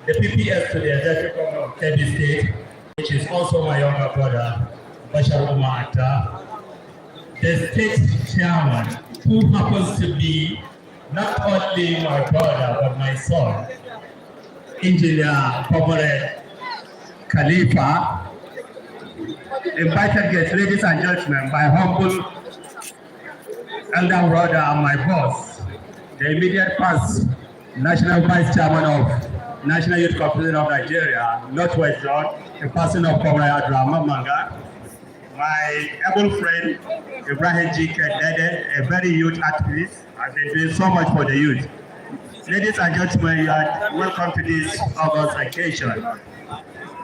the PPS to the Executive Governor of Kebbi State, which is also my younger brother, Bashar Umar Atta, the state chairman, who happens to be not only my brother, but my son, Engineer Comrade Khalifa, invited guests, ladies and gentlemen, my humble elder brother and my boss, the immediate past National Vice Chairman of National Youth Corporation of Nigeria, Northwest Zone, the person of Comrade Abdulrahman Manga, my able friend Ibrahim G. Kedede, a very youth activist, has been doing so much for the youth. Ladies and gentlemen, you are welcome to this August occasion.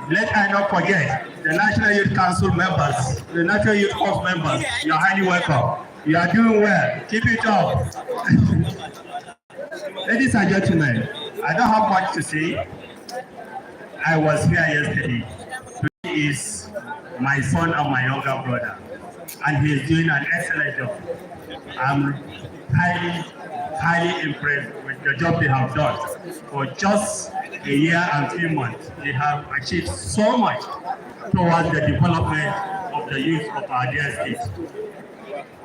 Let I not forget the National Youth Council members, the National Youth Corps members, you are highly welcome. You are doing well. Keep it up. Ladies and gentlemen, I don't have much to say. I was here yesterday. He is my son and my younger brother, and he is doing an excellent job. I'm highly impressed with the job they have done. For just a year and 3 months, they have achieved so much towards the development of the youth of our dear state.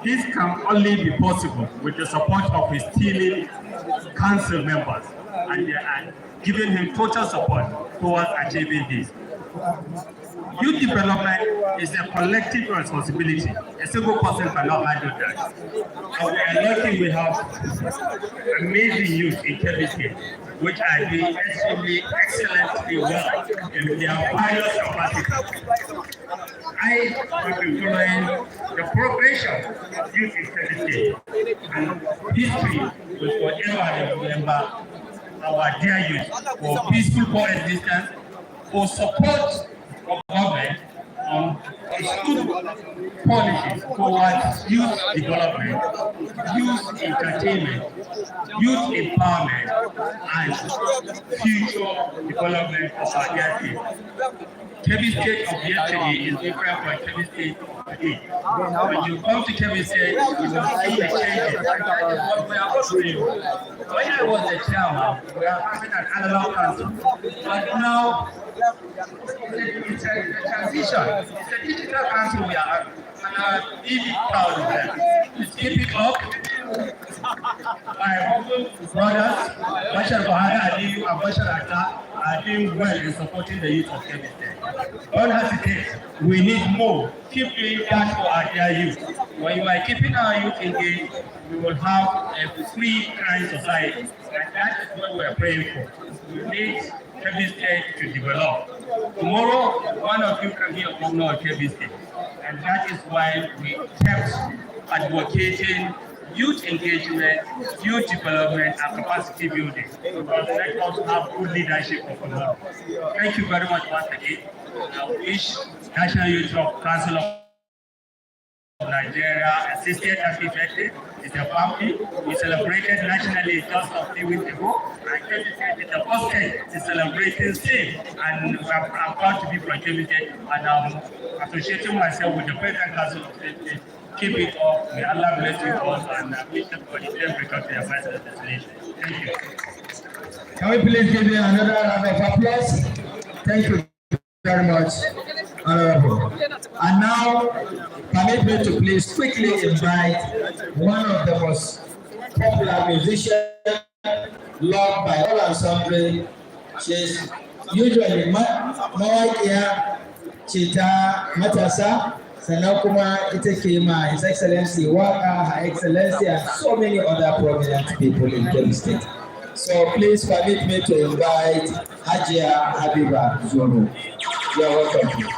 This can only be possible with the support of his teeming council members, and they are giving him total support towards achieving this. Youth development is a collective responsibility. A single person cannot handle that. And we are lucky we have amazing youth in Kebbi State, which are doing extremely excellently well in their various capacities. I have been following the progression of youth in Kebbi State, and history will forever remember our dear youth for peaceful coexistence, for support of government on good policies towards youth development, youth entertainment, youth empowerment, and future development of our dear state. Kebbi State of yesterday is different from Kebbi State of today. When you come to Kebbi State, you will see the changes. What we are doing. When I was the chairman, we are having an analog council, but now it's a transition. It's a digital council we are having, and I'm really proud of them. Let's keep it up. My humble brothers, Bashar Aliyu and Bashar Atta, are doing well in supporting the youth of Kebbi State. Don't hesitate. We need more. Keep doing that for our dear youth. When you are keeping our youth engaged, we will have a free crime society. And that is what we are praying for. We need Kebbi State to develop. Tomorrow, one of you can be a governor of Kebbi State. And that is why we kept advocating youth engagement, youth development, and capacity building. Because let us have good leadership for tomorrow. Thank you very much once again. I wish National Youth Council of Nigeria a 60th anniversary. It's a family. We celebrated nationally just a few weeks ago. And Kebbi State is the first state to celebrate this day. And I'm proud to be from Kebbi State, and I'm associating myself with the President Council of State. Keep it up. May Allah bless you all, and I wish everybody every country a nice destination. Thank you. Can we please give you another round of applause? Thank you very much, Honorable. And now, permit me to please quickly invite one of the most popular musicians loved by all and sundry. She's usually mawaƙiya ce ta matasa, sannan kuma ita ke ma His Excellency waka, Her Excellency, and so many other prominent people in Kebbi State. So please permit me to invite Hajia Habiba Zoro. You are welcome.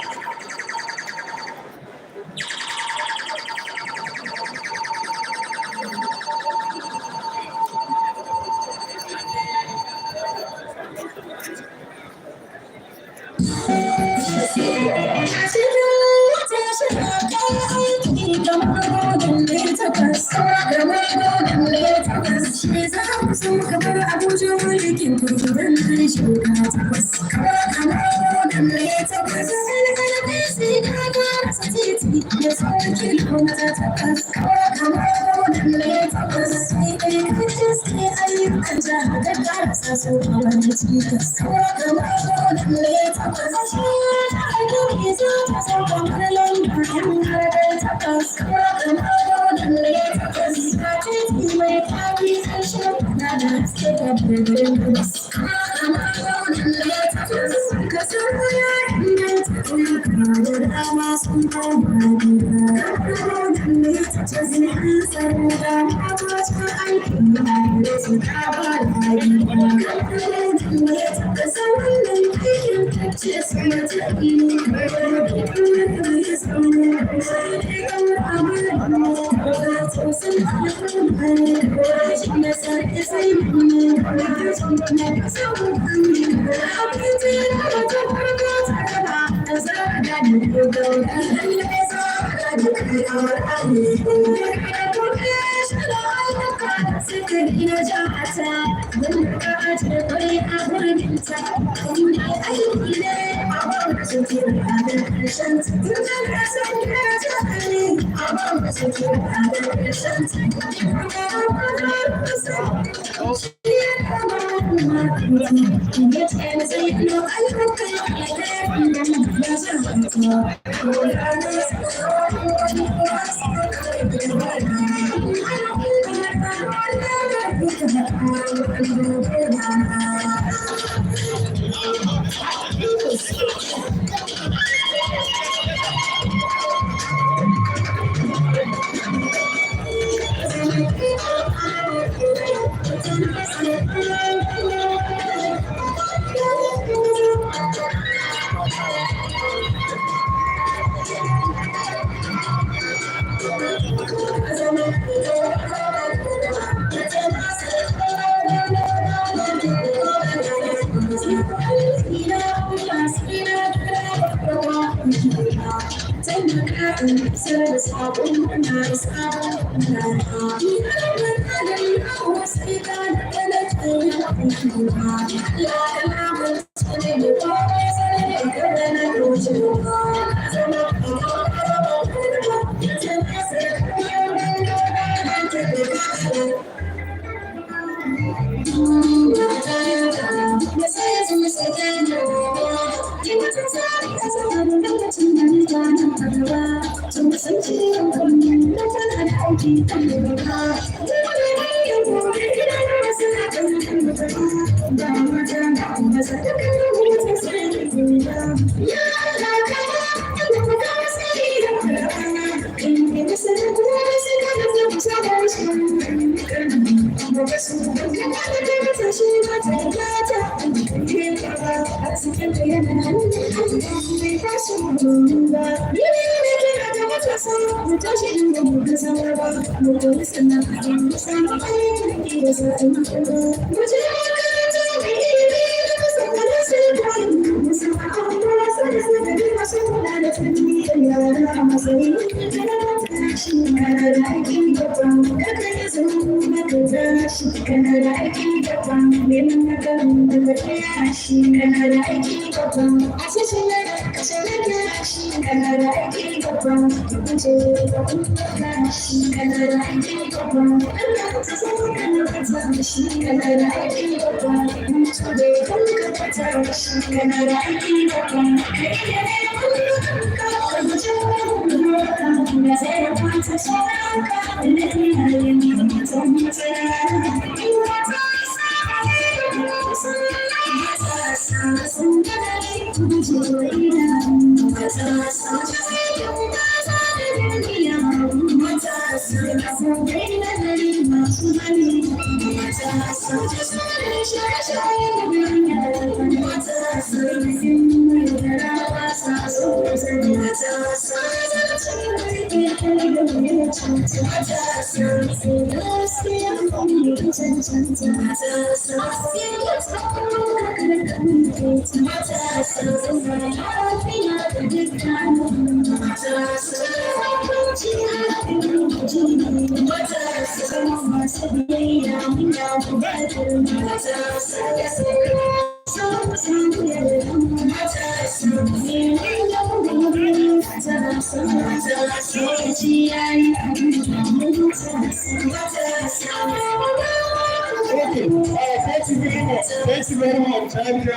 you very much. Thank you,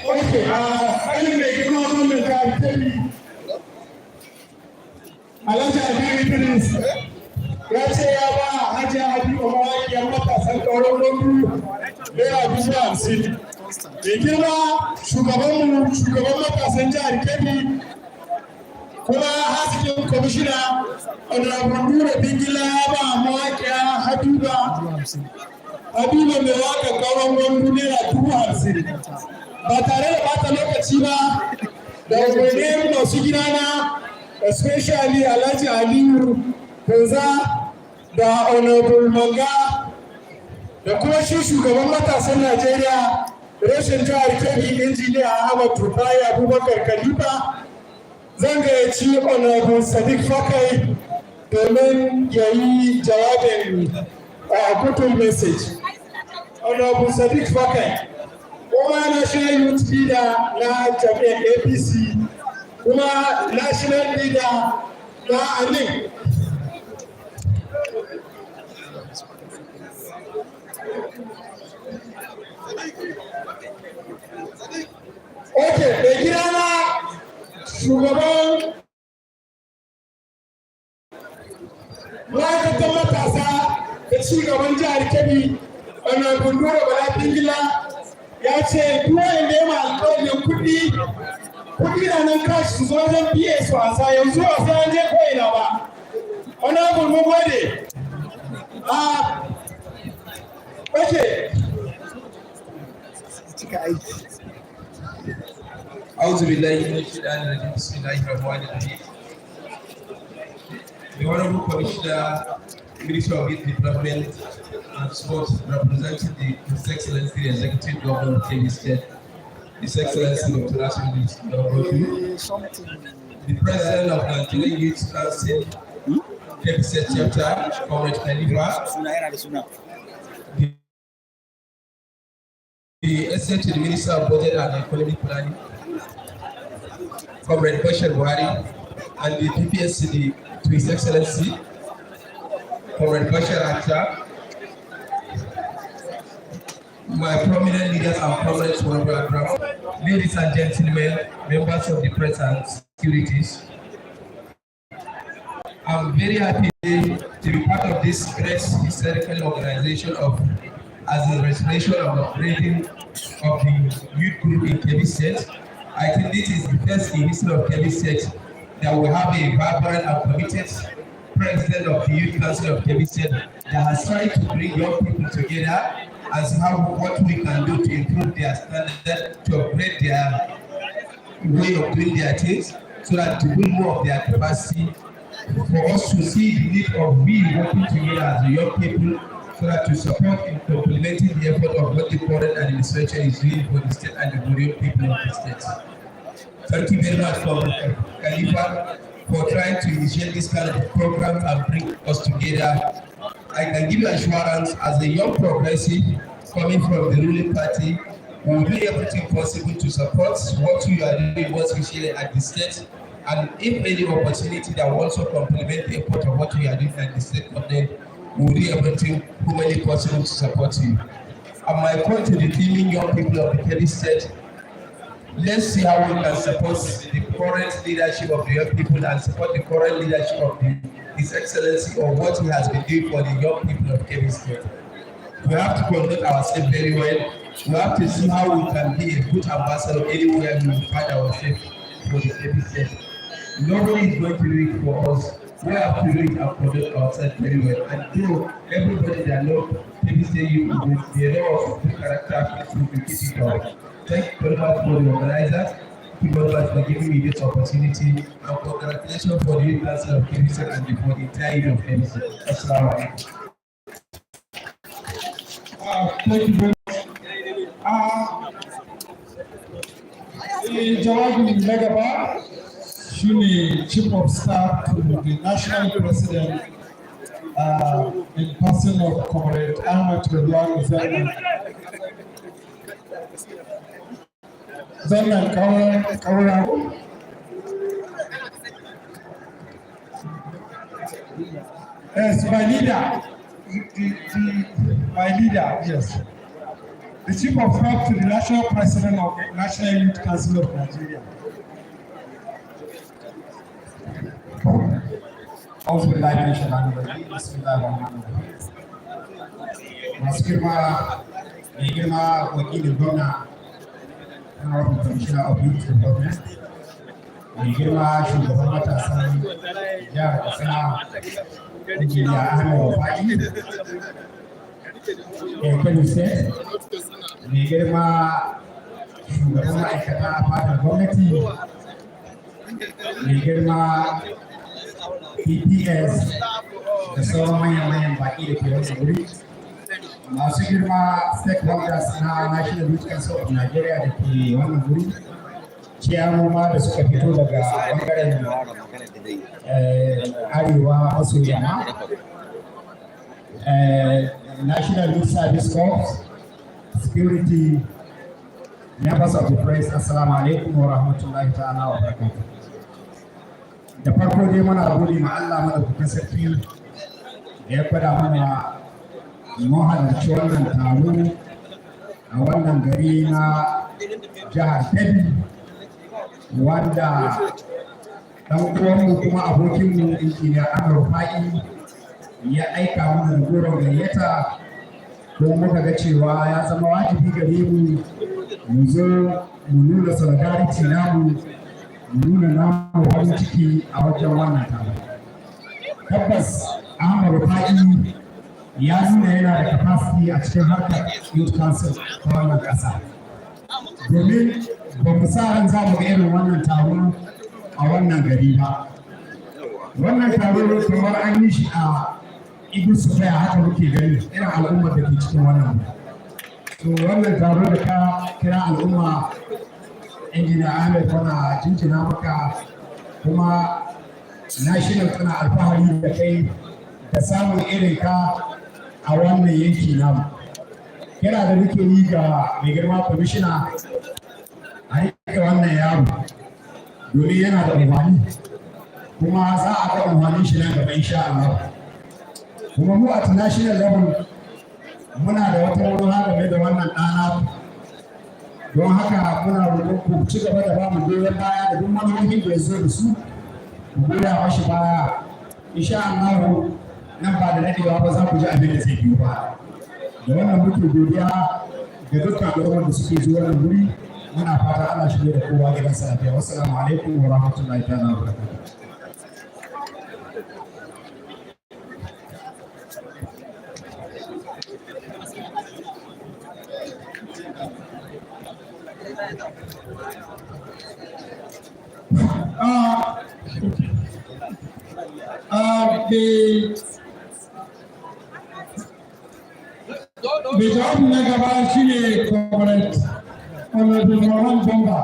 okay, I will make a comment and tell you. Alhaji Habibu Idris ya ce ya ba Hajji Habibu mawakiyar matasan ƙauren Gombe naira 50,000. Mai girma shugaban matasan jihar Kebbi kuma hasken kwamishina Honorable Nura Bingila ya ba mawakiya Habiba mai waka ƙauren Gombe naira 50,000. Ba tare da bata lokaci ba da umarnin masu gidana especially Alhaji Aliyu Kunza da Honorable Manga da kuma shi shugaban matasan Najeriya rashin jihar Kebbi Injiniya Ahmad Rufai Abubakar Khalifa zan gayyaci Honorable Sadiq Fakai domin ya yi jawabin good message. Honorable Sadiq Fakai kuma National Youth Leader na jami'ar APC kuma national leader na anin okay da gidana shugaban ma'aikatan matasa da cigaban jihar Kebbi wannan gundura Bala Bingila ya ce duk wanda ya ma alƙawarin kuɗi na nan kashi su zo wajen biye su wasa yanzu wasa an je ko ina ba wani abu mun gode okay أعوذ بالله من الشيطان الرجيم بسم الله الرحمن الرحيم. The Honorable Commissioner, Ministry of Youth Development and Sport, representing His Excellency the Executive Governor of Kebbi State, His Excellency Dr. Rashid, the President of the Nigerian Youth Council, Kebbi State Chapter, Comrade Khalifa, the Assistant to the Minister of Budget and Economic Planning, Comrade Bashir Buhari, and the PPSCD to His Excellency, Comrade Bashir Atta, my prominent leaders and comrades who are around, ladies and gentlemen, members of the press and securities, I'm very happy to be part of this great historical organization as a restoration of the operating of the youth group in Kebbi State. I think this is the first in history of Kebbi State that we have a vibrant and committed president of the Youth Council of Kebbi State that has tried to bring young people together and see what we can do to improve their standard, to upgrade their way of doing their things, so that to build more of their capacity, for us to see the need of we working together as young people, so that to support in complementing the effort of what the current administration is doing for the state and the young people of the state. Thank you very much for Khalifa for trying to initiate this kind of program and bring us together. I can give you assurance as a young progressive coming from the ruling party, we will do everything possible to support what you are doing, most especially at the state. And if any opportunity that will also complement the effort of what we are doing at the state government, we will do everything humanly possible to support you. And my point to the teaming young people of the Kebbi State, let's see how we can support the current leadership of the young people and support the current leadership of His Excellency on what he has been doing for the young people of Kebbi State. We have to conduct ourselves very well. We have to see how we can be a good ambassador anywhere we find ourselves for the Kebbi State. Nobody is going to do it for us. We have to do it and conduct ourselves very well. And though everybody that knows Kebbi State youth with the law of good character, we will keep it up. Thank you very much for the organizers. Thank you very much for giving me this opportunity. And congratulations for the Youth Council of Kebbi State and for the entire youth of Kebbi State. Assalamu alaikum. Thank you very much. Jawabin na gaba shine Chief of Staff to the National President in person of Comrade Ahmad Ridwan Zannan Kaura. Yes, my leader, my leader, yes. The Chief of Staff to the National President of the National Youth Council of Nigeria. أعوذ بالله من الشيطان الرجيم بسم الله الرحمن الرحيم masu girma mai girma wakilin gwamna honorable commissioner of youth development mai girma shugaban matasan jihar katsina injiniya ahmed wafa'i Kebbi State mai girma shugaban ma'aikata a fadar gwamnati mai girma PPS da sauran manyan baki da ke wasu wuri masu girma stakeholders na National Youth Council of Nigeria da ke wannan wuri ciyaroma da suka fito daga bangaren arewa maso yamma National Youth Service Corps security members of the press assalamu alaikum wa rahmatullahi ta'ala wa barakatuh. Da farko dai muna gode ma Allah madaukakin sarki da ya gwada mana mun halarci wannan taro a wannan gari na jihar Kebbi wanda ɗan uwanmu kuma abokinmu injiniya Ahmed Wafa'i ya aika mana da goron gayyata ko muka ga cewa ya zama wajibi gare mu zo mu nuna solidarity namu nuna namu wani ciki a wajen wannan taro. Tabbas Ahmed Wafa'i ya nuna yana da capacity a cikin harkar youth council ta wannan ƙasa. Domin ba mu sa ran za mu ga irin wannan taro a wannan gari ba. Wannan taro kamar an yi shi a Ibu Sufaya haka muke gani irin al'ummar da ke cikin wannan. To wannan taro da ka kira al'umma injiniya Ahmed tana jinjina maka kuma national tana alfahari da kai da samun irin ka a wannan yanki namu. Kira da muke yi ga mai girma kwamishina a rike wannan yaro domin yana da umarni kuma za a ga umarnin shi nan gaba insha Allah. Kuma mu at national level muna da wata wurin game da wannan ɗana don haka muna roƙon ku ci gaba da ba mu goyon baya da duk manufofin da ya zo da su ku goya mashi baya insha Allah nan ba da daɗewa ba za ku ji abin da zai biyo ba da wannan muke godiya ga dukkan al'ummar da suke zuwa wannan wuri muna fata Allah shi da kowa gidansa lafiya wassalamu alaikum wa rahmatullahi ta'ala wa barakatuh. The jawabin na gaba shi ne comrade Honorable Mohan Bamba,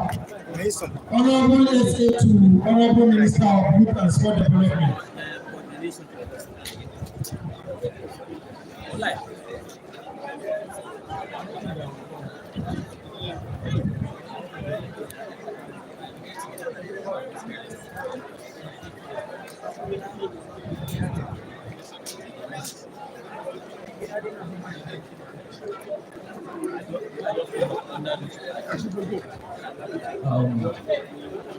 Honorable SA to Honorable Minister of Youth and Sport Development.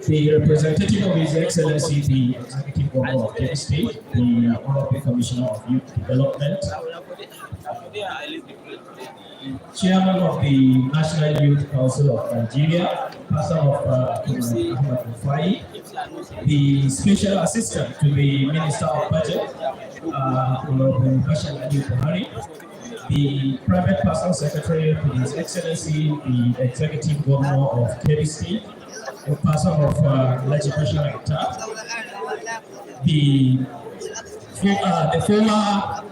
The representative of His Excellency, the Executive Governor of Kebbi State, the Honorable Commissioner of Youth Development, Chairman of the National Youth Council of Nigeria, Pastor of Ahmed Wafa'i, the Special Assistant to the Minister of Budget, Honorable Bashir Ali Buhari, the Private Personal Secretary to His Excellency, the Executive Governor of Kebbi State, the person of legislation the former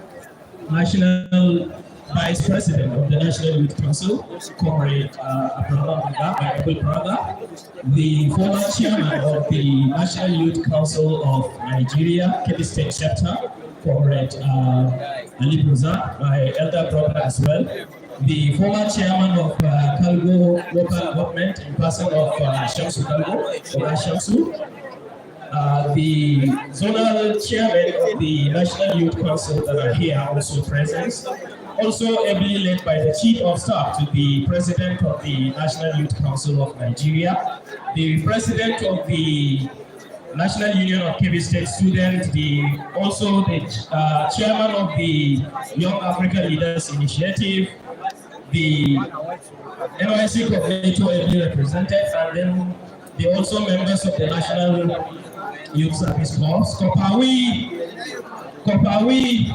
National Vice President of the National Youth Council, Comrade my brother, the former Chairman of the National Youth Council of Nigeria, Kebbi State Chapter, Comrade Ali Buza, my elder brother as well, the former Chairman of Kalgo Local Government in person of Shamsu Kalgo, Shamsu, The zonal chairman of the National Youth Council that are here also present, also ably led by the Chief of Staff to the President of the National Youth Council of Nigeria, the President of the National Union of Kebbi State Students, also the Chairman of the Young African Leaders Initiative, the NYC coordinator ably represented, and then the also members of the National Youth Service Corps. Kopawi,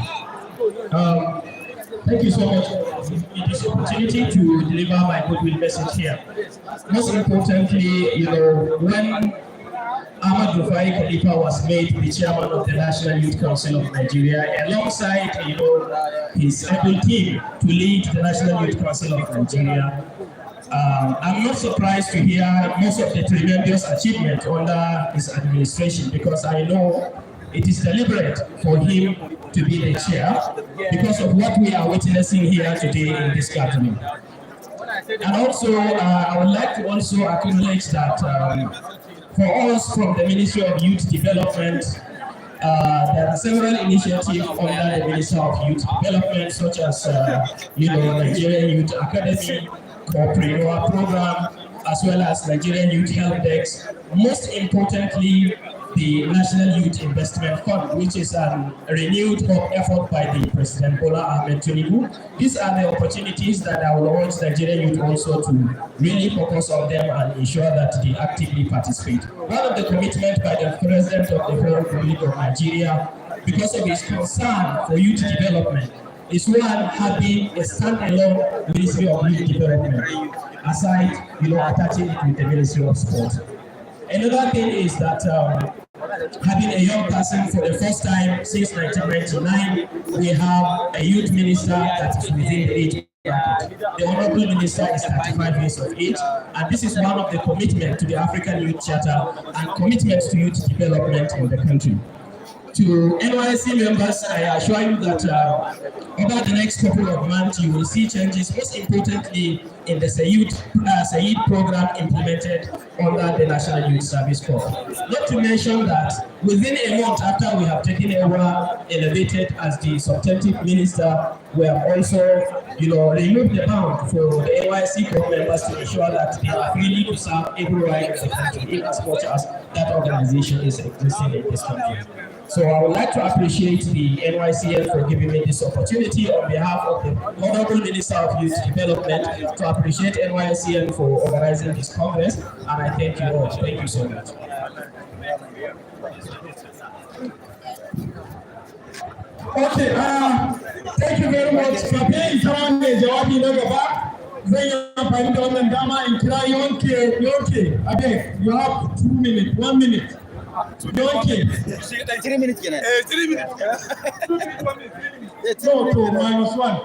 thank you so much for this opportunity to deliver my goodwill message here. Most importantly, when Ahmad Rufai Khalifa was made the chairman of the National Youth Council of Nigeria, alongside his able team to lead the National Youth Council of Nigeria. I'm not surprised to hear most of the tremendous achievement under his administration, because I know it is deliberate for him to be the chair because of what we are witnessing here today in this gathering. And also, I would like to also acknowledge that for us from the Ministry of Youth Development, there are several initiatives under the Ministry of Youth Development, such as Nigerian Youth Academy, Corporate Program, as well as Nigerian Youth Help Desk. Most importantly, the National Youth Investment Fund, which is a renewed effort by the President Bola Ahmed Tinubu. These are the opportunities that I will urge Nigerian youth also to really focus on them and ensure that they actively participate. One of the commitments by the President of the Federal Republic of Nigeria, because of his concern for youth development, is one having a standalone Ministry of Youth Development, aside, attaching it with the Ministry of Sport. Another thing is that having a young person for the first time since 1999, we have a youth minister that is within the age bracket. The Honorable Minister is 35 years of age, and this is one of the commitments to the African Youth Charter and commitments to youth development in the country. To NYC members, I assure you that over the next couple of months, you will see changes, most importantly in the Said program implemented under the National Youth Service Corps. Not to mention that within a month after we have taken over, elevated as the substantive minister, we have also removed the bound for the NYC Corps members to ensure that they are freely to serve every right in the country, in as much as that organization is existing in this country. So I would like to appreciate the NYCN for giving me this opportunity on behalf of the Honorable Minister of Youth Development to appreciate NYCN for organizing this Congress, and I thank you all. Thank you so much. Okay, thank you very much. Kafin kawan mai jawabi na gaba, zan yi amfani da wannan dama in kira Yonke. Abeg, you have 2 minutes, 1 minute. Yonke. 3 minutes. 3 minutes. No, to -1.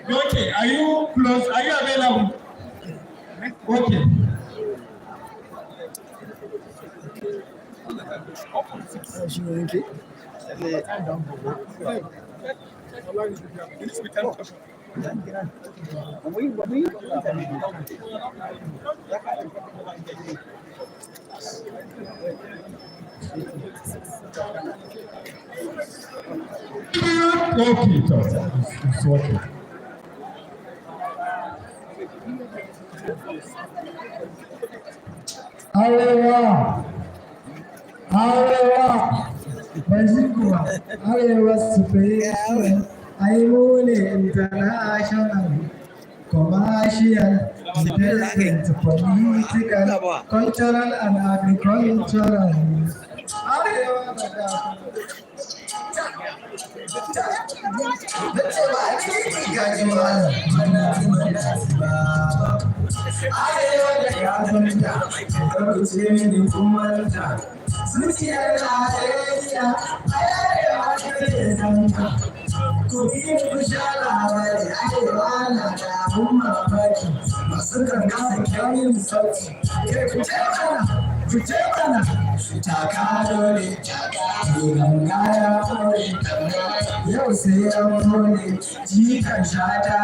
Yonke, are you close? Are you available? Okay. Okay, it's working. Arewa, Bajikuwa, Arewa Superior, Aimone International, Commercial, Intelligent, Political, Cultural and Agricultural. Yau sai an kone jikan shata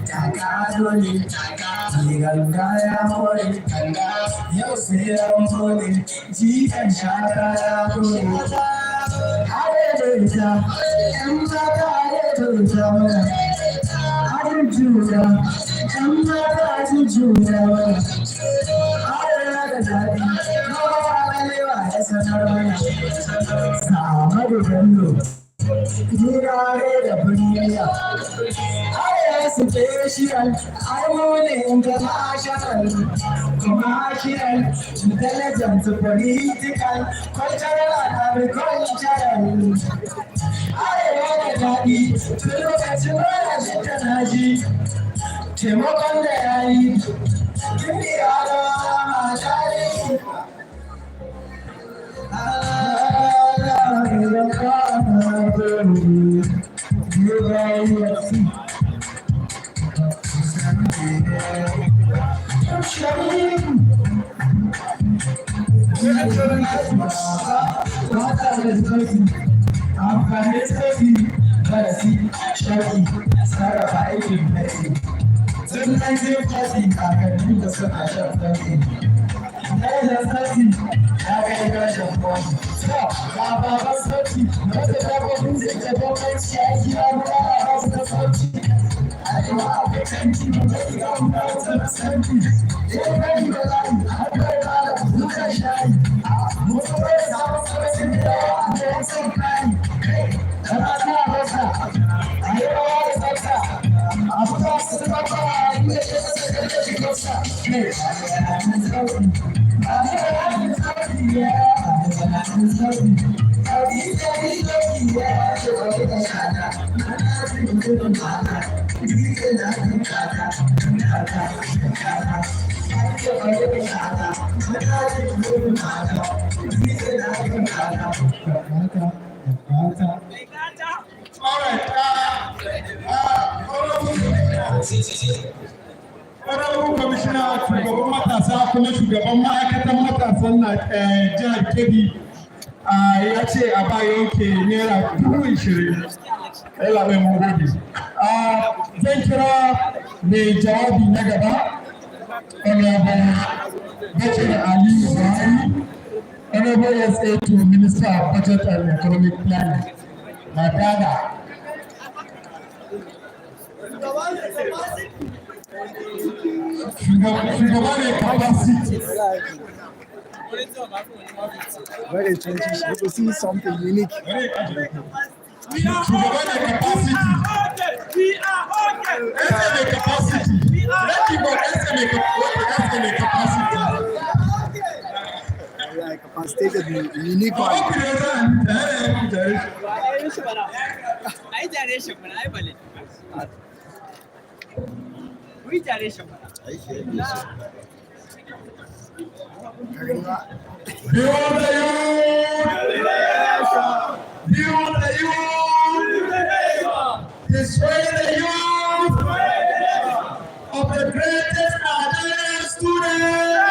taka dole Gangaya hore ganga yau sai an hore jikan shara ya hore hare da ita yan mata hare da ita hare juna yan mata ji juna hare da daɗi kowa alewa ya sanar mana sama da bello Girare da buriya I special I want international commercial intelligence political cultural and agricultural I want daɗi tun lokacin wani shekar haji taimakon da ya yi kimi yaro a tarihi sarrafa aikin nasi sun nan zai fasi kakanni da suka shan nasi da sassi ya kai gashin kwanu ga baban sauti wanda dabbobin da ke bambanci ya kira ruwa a basu da sauti a yi wa afrikanci da mai gamba wata na sauti ya gani da layi har kai mara dukan shayi mutu bai samun sautin da yawa a kai sun kayi da ba ta basa a yi rawa da tsafta a fita su tsafta a yi da ke kasa da ke kasa ne a yi sauti Ƙwararrun kwamishina shugaban matasa kuma shugaban ma'aikatan matasan na jihar Kebbi ya ce a ba yanke naira 20,000. Yalla mai mugodi. Zan kira mai jawabi na gaba, Honorable Bashir Ali Buhari, Honorable SA to Minister of Budget and Economic Planning, Madada. Shugaba ne capacity. Very trendy. You will see something unique. Shugaba ne capacity. We are okay. Ese ne capacity. Let me go. Ese ne capacity. Yeah, capacitated, unique one. I generation, but I believe. We generation. Destroy the youth of the greatest Nigerian student.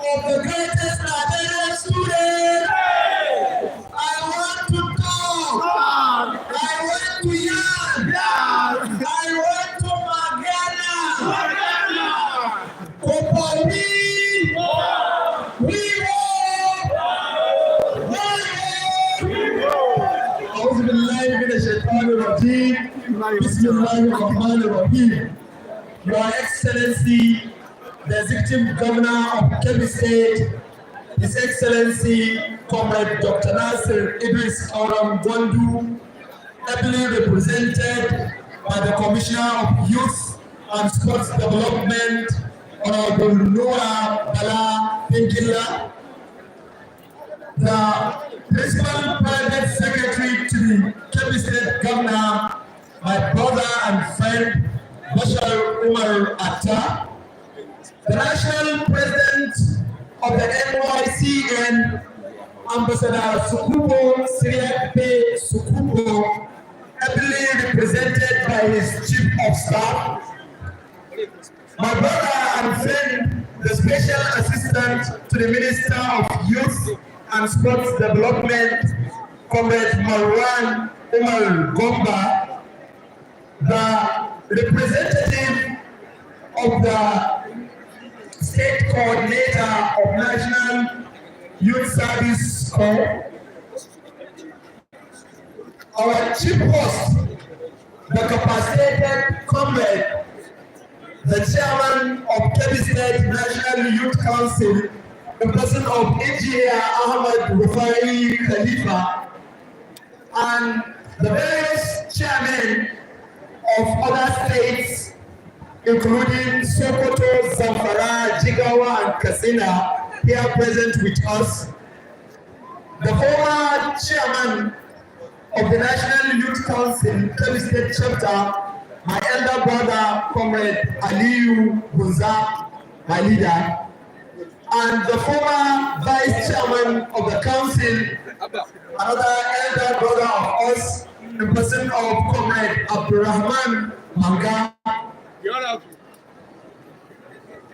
Of the greatest Nigerian student. I want to talk. I want to yarn. I want to Magana. Kopali. We أعوذ بالله من الشيطان الرجيم. بسم الله الرحمن الرحيم. Your Excellency, the Executive Governor of Kebbi State, His Excellency, Comrade Dr. Nasir Idris Auram Gwandu, ably represented by the Commissioner of Youth and Sports Development, Honorable Noah Bala Pinkilla, the Principal Private Secretary to the Kebbi State Governor, my brother and friend, Bashar Umar Atta, the National President of the NYCN, Ambassador Sukubo Siriakpe Sukubo, ably represented by his Chief of Staff, my brother and friend, the Special Assistant to the Minister of Youth and Sports Development, Comrade Marwan Umar Gomba, the representative of the State Coordinator of National Youth Service Corps, our chief host, the capacitated comrade, the chairman of Kebbi State National Youth Council, the person of Engineer Ahmad Rufai Khalifa, and the various chairmen of other states, including Sokoto, Zamfara, Jigawa, and Katsina, here present with us. The former chairman of the National Youth Council, Kebbi State Chapter, my elder brother, Comrade Aliyu Bunza, my leader, and the former vice chairman of the council, another elder brother of us, the person of Comrade Abdurrahman Manga,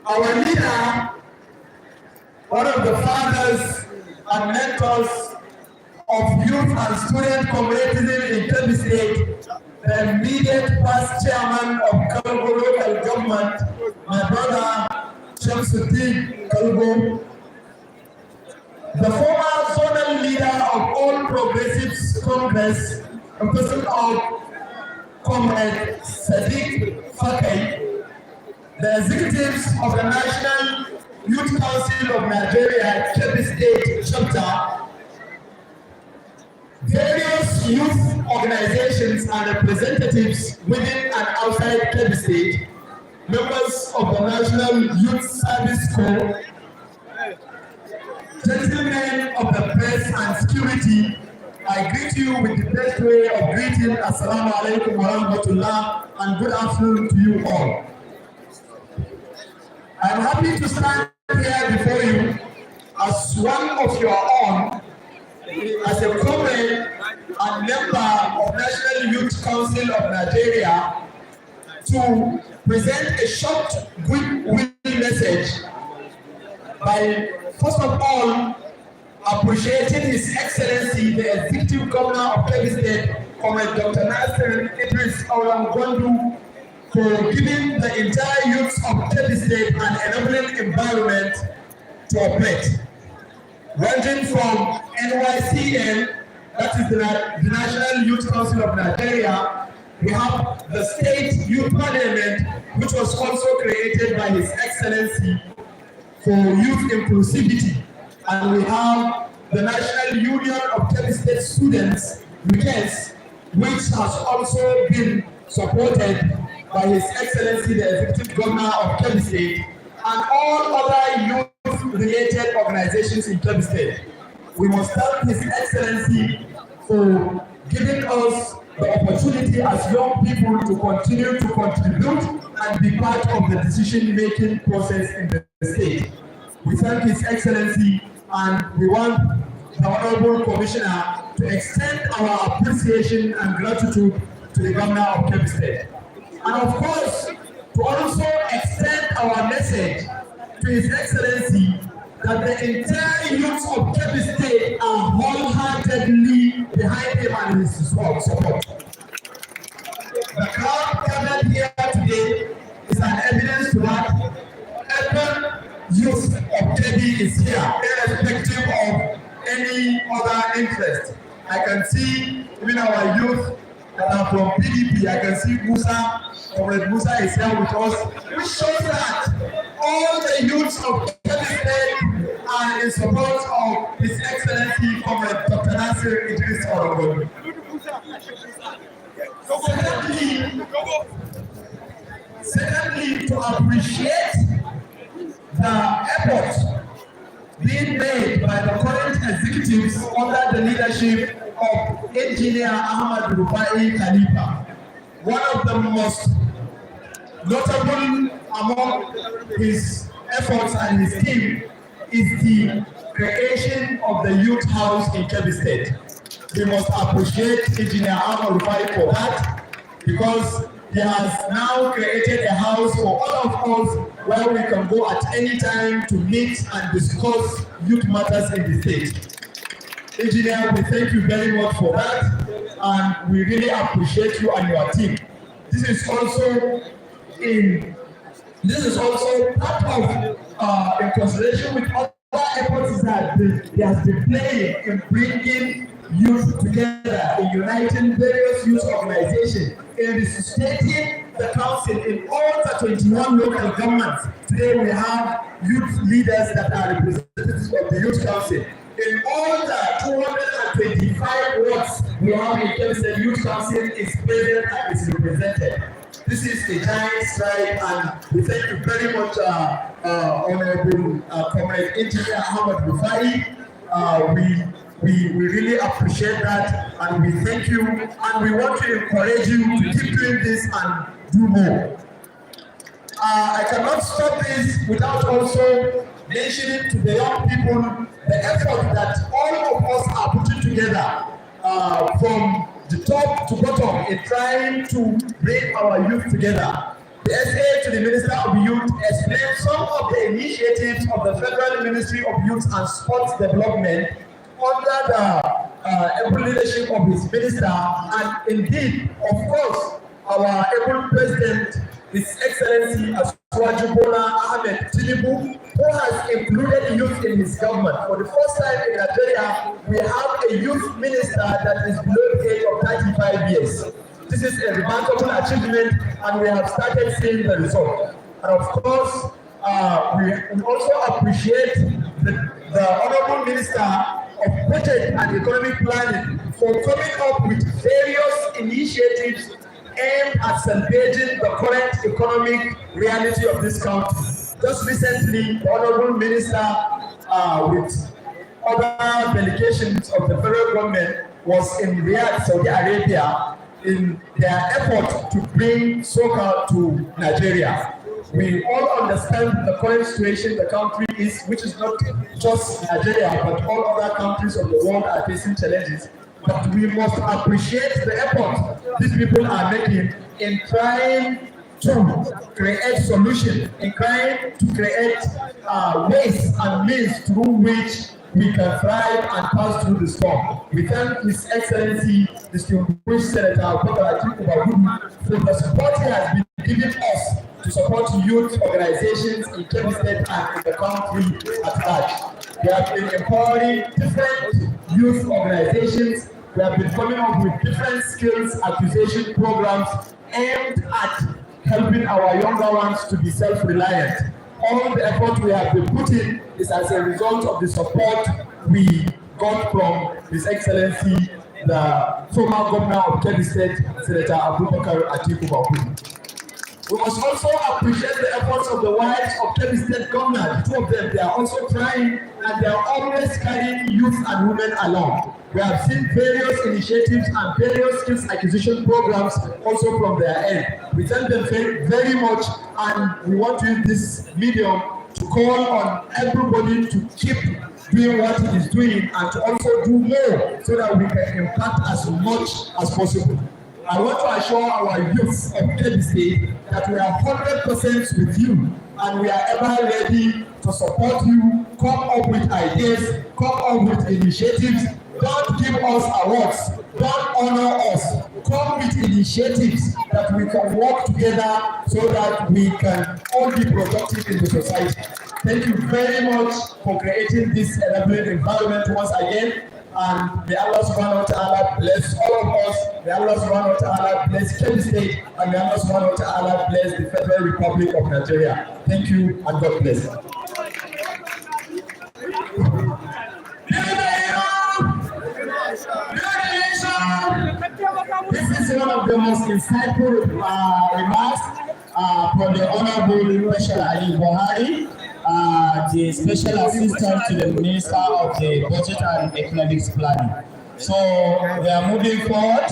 our leader, one of the fathers and mentors of youth and student community in Kebbi State, the immediate past chairman of Kalgo local government, my brother Shamsuddin Kalgo, the former zonal leader of All Progressives Congress, a person of Comrade Sadiq Fakai, the executives of the National Youth Council of Nigeria, Kebbi State Chapter, various youth organizations and representatives within and outside Kebbi State, members of the National Youth Service Corps, gentlemen of the press and security, I greet you with the best way of greeting. Assalamu alaikum wa rahmatullah, and good afternoon to you all. I'm happy to stand here before you as one of your own, as a comrade and member of National Youth Council of Nigeria, to present a short, goodwill message by, first of all, appreciating His Excellency, the Executive Governor of Kebbi State, Comrade Dr. Nasir Idris Aulam Gwandu, for giving the entire youth of Kebbi State an enabling environment to operate. Ranging from NYCN, that is the National Youth Council of Nigeria, we have the State Youth Parliament, which was also created by His Excellency for youth inclusivity. And we have the National Union of Kebbi State Students, WIKES, which has also been supported by His Excellency, the Executive Governor of Kebbi State, and all other youth-related organizations in Kebbi State. We must thank His Excellency for giving us the opportunity as young people to continue to contribute and be part of the decision-making process in the state. We thank His Excellency, and we want the Honorable Commissioner to extend our appreciation and gratitude to the Governor of Kebbi State. And of course, to also extend our message to His Excellency that the entire youth of Kebbi State are wholeheartedly behind him and his support. The crowd gathered here today is an evidence to that. Every youth of Kebbi is here, irrespective of any other interest. I can see even our youth that are from PDP. I can see Musa, Comrade Musa is here with us, which shows that all the youths of Kebbi State are in support of His Excellency, Comrade Dr. Nasir Idris Orogodu. Secondly, to appreciate the effort being made by the current executives under the leadership of Engineer Ahmad Rufai Khalifa. One of the most notable among his efforts and his team is the creation of the youth house in Kebbi State. We must appreciate Engineer Ahmad Rufai for that, because he has now created a house for all of us where we can go at any time to meet and discuss youth matters in the state. Engineer, we thank you very much for that, and we really appreciate you and your team. This is also in This is also part of, in consideration with other efforts that they have been playing in bringing youth together, in uniting various youth organizations, in resuscitating the council in all the 21 local governments. Today we have youth leaders that are representatives of the youth council. In all the 225 wards we have in Kebbi, youth council is present and is represented. This is a giant stride, and we thank you very much, Honorable Comrade Engineer Ahmad Rufai. We really appreciate that, and we thank you, and we want to encourage you to keep doing this and do more. I cannot stop this without also mentioning to the young people the effort that all of us are putting together from the top to bottom in trying to bring our youth together. The SA to the Minister of Youth explained some of the initiatives of the Federal Ministry of Youth and Sports Development under the able leadership of his minister, and indeed, of course, our able President, His Excellency Asiwaju Bola Ahmed Tinubu, who has included youth in his government. For the first time in Nigeria, we have a youth minister that is below the age of 35 years. This is a remarkable achievement, and we have started seeing the result. And of course, we also appreciate the Honorable Minister of Budget and Economic Planning for coming up with various initiatives aimed at salvaging the current economic reality of this country. Just recently, the Honorable Minister with other delegations of the federal government was in Riyadh, Saudi Arabia, in their effort to bring soccer to Nigeria. We all understand the current situation the country is, which is not just Nigeria, but all other countries of the world are facing challenges. But we must appreciate the effort these people are making in trying to create solutions, in trying to create ways and means through which we can thrive and pass through the storm. We thank His Excellency, distinguished Senator Abubakar Atiku for the support he has been giving us to support youth organizations in Kebbi State and in the country at large. We have been empowering different youth organizations. We have been coming up with different skills acquisition programs aimed at helping our younger ones to be self-reliant. All the effort we have been putting is as a result of the support we got from His Excellency, the former governor of Kebbi State, Senator Abubakar Atiku. We must also appreciate the efforts of the wives of Kebbi State governor. The two of them, they are also trying, and they are always carrying youth and women along. We have seen various initiatives and various skills acquisition programs also from their end. We thank them very much, and we want to use this medium to call on everybody to keep doing what he is doing and to also do more so that we can impact as much as possible. I want to assure our youth of Kebbi State that we are 100% with you, and we are ever ready to support you, come up with ideas, come up with initiatives. Don't give us awards, don't honor us. Come with initiatives that we can work together so that we can all be productive in the society. Thank you very much for creating this enabling environment once again. And may Allah subhanahu wa ta'ala bless all of us. May Allah subhanahu wa ta'ala bless Kebbi State, and may Allah subhanahu wa ta'ala bless the Federal Republic of Nigeria. Thank you, and God bless. This is one of the most insightful remarks from the Honorable Special Ali Buhari, the Special Assistant to the Minister of the Budget and Economics Planning. So we are moving forward.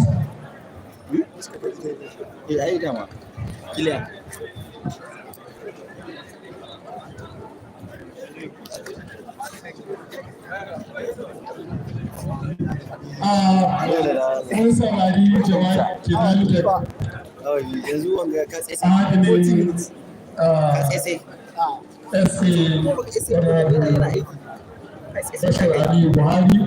Mun saurari Jamalu da yanzu wanga ka tsaye adinin SA Special Ali Buhari